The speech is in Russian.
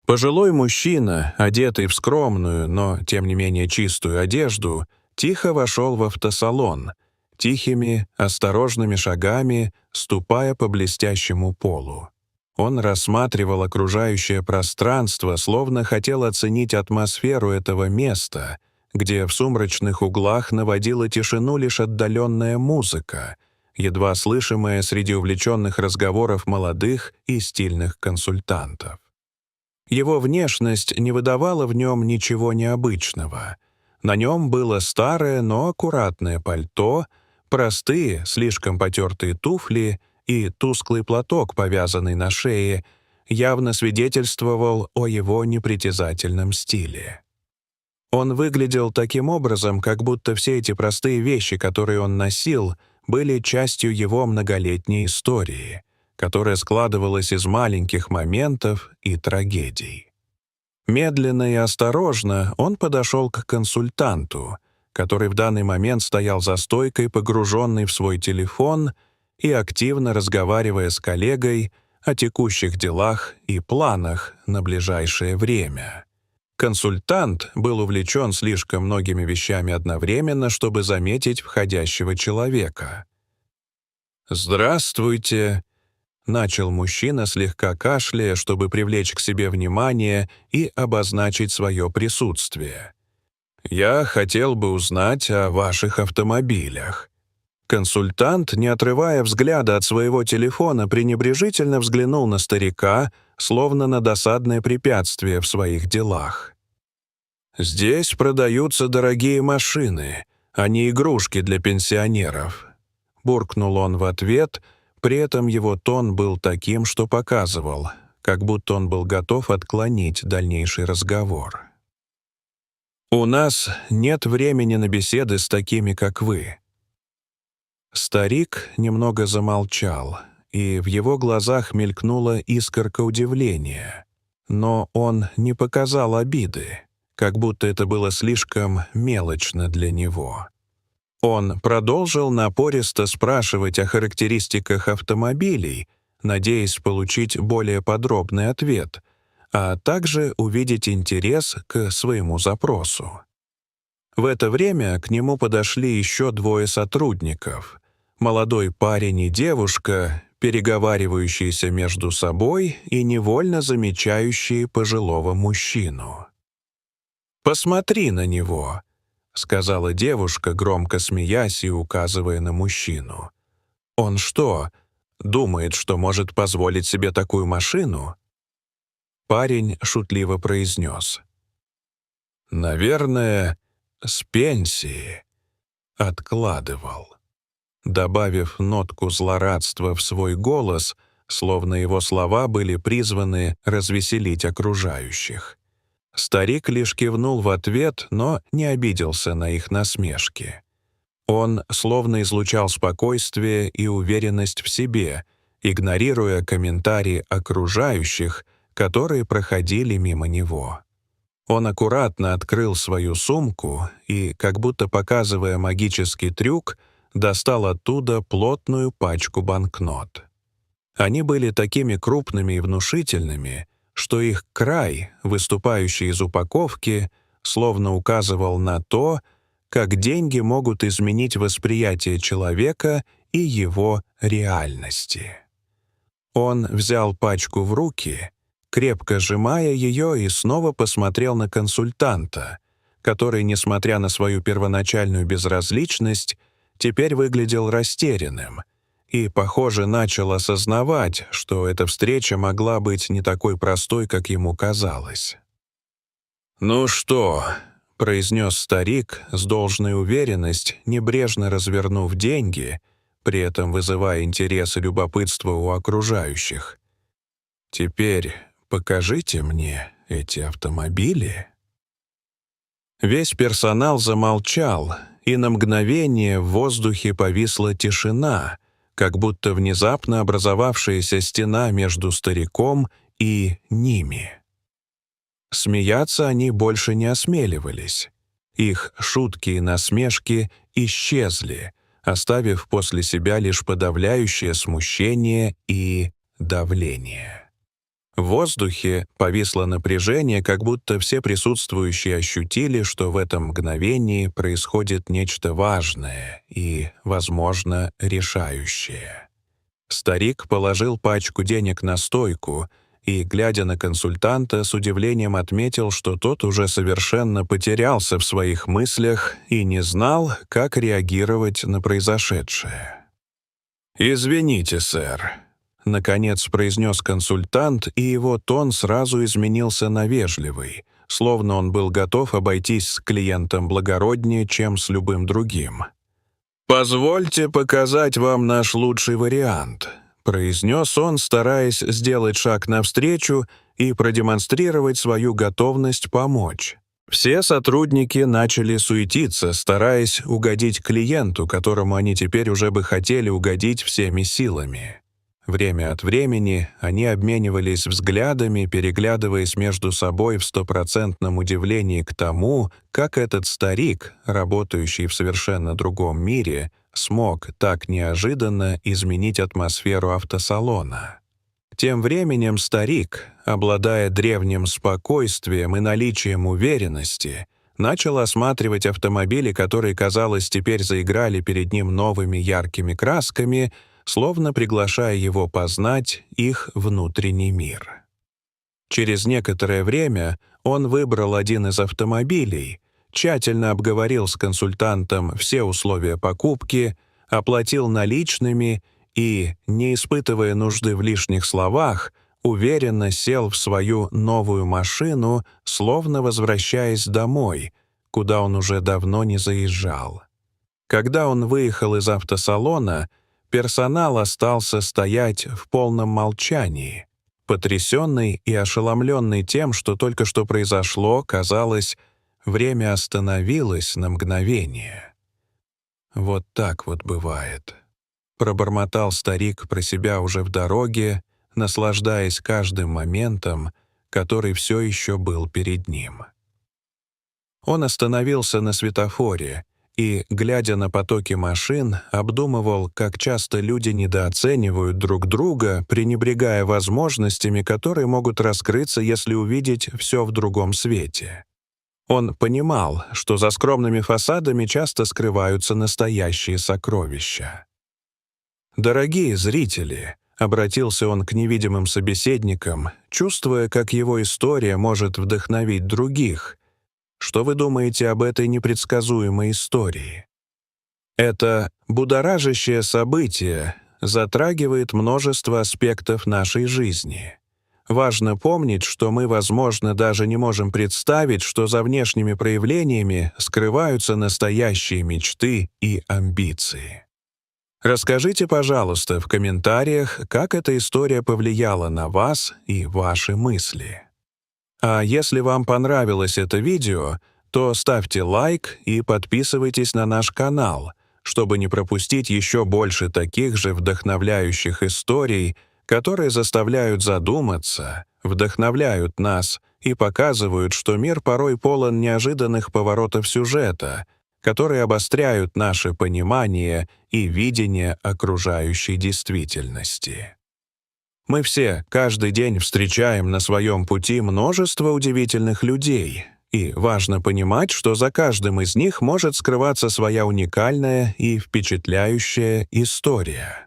Пожилой мужчина, одетый в скромную, но тем не менее чистую одежду, тихо вошел в автосалон, тихими, осторожными шагами, ступая по блестящему полу. Он рассматривал окружающее пространство, словно хотел оценить атмосферу этого места, где в сумрачных углах наводила тишину лишь отдаленная музыка, едва слышимая среди увлеченных разговоров молодых и стильных консультантов. Его внешность не выдавала в нем ничего необычного. На нем было старое, но аккуратное пальто, простые, слишком потертые туфли и тусклый платок, повязанный на шее, явно свидетельствовал о его непритязательном стиле. Он выглядел таким образом, как будто все эти простые вещи, которые он носил, были частью его многолетней истории, которая складывалась из маленьких моментов и трагедий. Медленно и осторожно он подошел к консультанту, который в данный момент стоял за стойкой, погруженный в свой телефон и активно разговаривая с коллегой о текущих делах и планах на ближайшее время. Консультант был увлечен слишком многими вещами одновременно, чтобы заметить входящего человека. «Здравствуйте», — начал мужчина, слегка кашляя, чтобы привлечь к себе внимание и обозначить свое присутствие. «Я хотел бы узнать о ваших автомобилях». Консультант, не отрывая взгляда от своего телефона, пренебрежительно взглянул на старика, словно на досадное препятствие в своих делах. «Здесь продаются дорогие машины, а не игрушки для пенсионеров», — буркнул он в ответ. При этом его тон был таким, что показывал, как будто он был готов отклонить дальнейший разговор. «У нас нет времени на беседы с такими, как вы». Старик немного замолчал, и в его глазах мелькнула искорка удивления. Но он не показал обиды, как будто это было слишком мелочно для него. Он продолжил напористо спрашивать о характеристиках автомобилей, надеясь получить более подробный ответ, а также увидеть интерес к своему запросу. В это время к нему подошли еще двое сотрудников — молодой парень и девушка, переговаривающиеся между собой и невольно замечающие пожилого мужчину. «Посмотри на него», — сказала девушка, громко смеясь и указывая на мужчину. «Он что, думает, что может позволить себе такую машину?» Парень шутливо произнес. «Наверное, с пенсии откладывал», добавив нотку злорадства в свой голос, словно его слова были призваны развеселить окружающих. Старик лишь кивнул в ответ, но не обиделся на их насмешки. Он словно излучал спокойствие и уверенность в себе, игнорируя комментарии окружающих, которые проходили мимо него. Он аккуратно открыл свою сумку и, как будто показывая магический трюк, достал оттуда плотную пачку банкнот. Они были такими крупными и внушительными, что их край, выступающий из упаковки, словно указывал на то, как деньги могут изменить восприятие человека и его реальности. Он взял пачку в руки, крепко сжимая ее, и снова посмотрел на консультанта, который, несмотря на свою первоначальную безразличность, теперь выглядел растерянным и, похоже, начал осознавать, что эта встреча могла быть не такой простой, как ему казалось. «Ну что?» — произнес старик с должной уверенностью, небрежно развернув деньги, при этом вызывая интерес и любопытство у окружающих. «Теперь покажите мне эти автомобили». Весь персонал замолчал, и на мгновение в воздухе повисла тишина, как будто внезапно образовавшаяся стена между стариком и ними. Смеяться они больше не осмеливались. Их шутки и насмешки исчезли, оставив после себя лишь подавляющее смущение и давление. В воздухе повисло напряжение, как будто все присутствующие ощутили, что в этом мгновении происходит нечто важное и, возможно, решающее. Старик положил пачку денег на стойку и, глядя на консультанта, с удивлением отметил, что тот уже совершенно потерялся в своих мыслях и не знал, как реагировать на произошедшее. «Извините, сэр», — наконец произнес консультант, и его тон сразу изменился на вежливый, словно он был готов обойтись с клиентом благороднее, чем с любым другим. «Позвольте показать вам наш лучший вариант», — произнес он, стараясь сделать шаг навстречу и продемонстрировать свою готовность помочь. Все сотрудники начали суетиться, стараясь угодить клиенту, которому они теперь уже бы хотели угодить всеми силами. Время от времени они обменивались взглядами, переглядываясь между собой в стопроцентном удивлении к тому, как этот старик, работающий в совершенно другом мире, смог так неожиданно изменить атмосферу автосалона. Тем временем старик, обладая древним спокойствием и наличием уверенности, начал осматривать автомобили, которые, казалось, теперь заиграли перед ним новыми яркими красками, словно приглашая его познать их внутренний мир. Через некоторое время он выбрал один из автомобилей, тщательно обговорил с консультантом все условия покупки, оплатил наличными и, не испытывая нужды в лишних словах, уверенно сел в свою новую машину, словно возвращаясь домой, куда он уже давно не заезжал. Когда он выехал из автосалона, персонал остался стоять в полном молчании. Потрясенный и ошеломленный тем, что только что произошло, казалось, время остановилось на мгновение. «Вот так вот бывает», — пробормотал старик про себя уже в дороге, наслаждаясь каждым моментом, который все еще был перед ним. Он остановился на светофоре и, глядя на потоки машин, обдумывал, как часто люди недооценивают друг друга, пренебрегая возможностями, которые могут раскрыться, если увидеть все в другом свете. Он понимал, что за скромными фасадами часто скрываются настоящие сокровища. «Дорогие зрители», — обратился он к невидимым собеседникам, чувствуя, как его история может вдохновить других, что вы думаете об этой непредсказуемой истории? Это будоражащее событие затрагивает множество аспектов нашей жизни. Важно помнить, что мы, возможно, даже не можем представить, что за внешними проявлениями скрываются настоящие мечты и амбиции. Расскажите, пожалуйста, в комментариях, как эта история повлияла на вас и ваши мысли. А если вам понравилось это видео, то ставьте лайк и подписывайтесь на наш канал, чтобы не пропустить еще больше таких же вдохновляющих историй, которые заставляют задуматься, вдохновляют нас и показывают, что мир порой полон неожиданных поворотов сюжета, которые обостряют наше понимание и видение окружающей действительности. Мы все каждый день встречаем на своем пути множество удивительных людей, и важно понимать, что за каждым из них может скрываться своя уникальная и впечатляющая история.